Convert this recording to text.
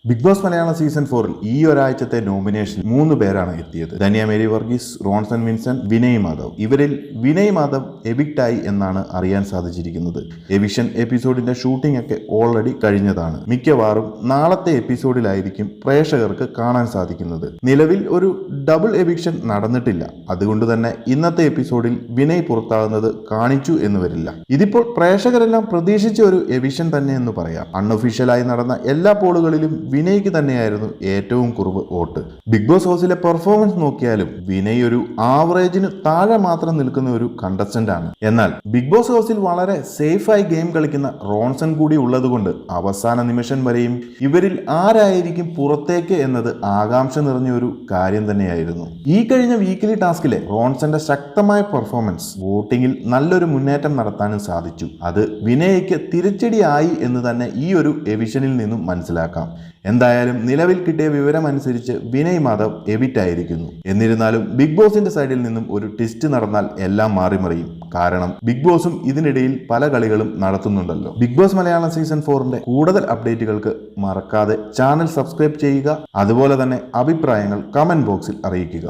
Big boss Malayalam season 4 ഈ ഒരാഴ്ചത്തെ nomination 3 പേരാണ് എത്തിയത്. Dhanya Mary Varghese, Ronson Vincent, Vinay Madhav. ഇവരിൽ വിനയ് മാധവ് എവിക്റ്റായി എന്നാണ് അറിയാൻ സാധിച്ചിരിക്കുന്നത്. എവിക്ഷൻ എപ്പിസോഡിന്റെ ഷൂട്ടിംഗ് ഒക്കെ ഓൾറെഡി കഴിഞ്ഞതാണ്. മിക്കവാറും നാളത്തെ എപ്പിസോഡിലായിരിക്കും പ്രേക്ഷകർക്ക് കാണാൻ സാധിക്കുന്നത്. നിലവിൽ ഒരു ഡബിൾ എവിക്ഷൻ നടന്നിട്ടില്ല. അതുകൊണ്ട് തന്നെ ഇന്നത്തെ എപ്പിസോഡിൽ വിനയ് പുറത്താകുന്നത് കാണിച്ചു എന്ന് വരില്ല. ഇതിപ്പോൾ പ്രേക്ഷകരെല്ലാം പ്രതീക്ഷിച്ച ഒരു എവിക്ഷൻ തന്നെ എന്ന് പറയാം. അൺഒഫീഷ്യലായി നടന്ന എല്ലാ പോളുകളിലും വിനയ്ക്ക് തന്നെയായിരുന്നു ഏറ്റവും കുറവ് വോട്ട്. ബിഗ് ബോസ് ഹൗസിലെ പെർഫോമൻസ് നോക്കിയാലും വിനയ് ഒരു ആവറേജിന് താഴെ മാത്രം നിൽക്കുന്ന ഒരു കണ്ടസ്റ്റന്റ് ആണ്. എന്നാൽ ബിഗ് ബോസ് ഹൗസിൽ വളരെ സേഫായി ഗെയിം കളിക്കുന്ന റോൺസൺ കൂടി ഉള്ളതുകൊണ്ട് അവസാന നിമിഷം വരെയും ഇവരിൽ ആരായിരിക്കും പുറത്തേക്ക് എന്നത് ആകാംക്ഷ നിറഞ്ഞ ഒരു കാര്യം തന്നെയായിരുന്നു. ഈ കഴിഞ്ഞ വീക്കിലി ടാസ്കിലെ റോൺസന്റെ ശക്തമായ പെർഫോമൻസ് വോട്ടിംഗിൽ നല്ലൊരു മുന്നേറ്റം നടത്താനും സാധിച്ചു. അത് വിനയ്ക്ക് തിരിച്ചടിയായി എന്ന് തന്നെ ഈ ഒരു എവിഷനിൽ നിന്നും മനസ്സിലാക്കാം. എന്തായാലും നിലവിൽ കിട്ടിയ വിവരം അനുസരിച്ച് വിനയ് മാധവ് എവിറ്റ് ആയിരിക്കുന്നു. എന്നിരുന്നാലും ബിഗ് ബോസിന്റെ സൈഡിൽ നിന്നും ഒരു ട്വിസ്റ്റ് നടന്നാൽ എല്ലാം മാറിമറിയും. കാരണം ബിഗ് ബോസും ഇതിനിടയിൽ പല കളികളും നടത്തുന്നുണ്ടല്ലോ. ബിഗ് ബോസ് മലയാളം സീസൺ 4ന്റെ കൂടുതൽ അപ്ഡേറ്റുകൾക്ക് മറക്കാതെ ചാനൽ സബ്സ്ക്രൈബ് ചെയ്യുക. അതുപോലെ തന്നെ അഭിപ്രായങ്ങൾ കമന്റ് ബോക്സിൽ അറിയിക്കുക.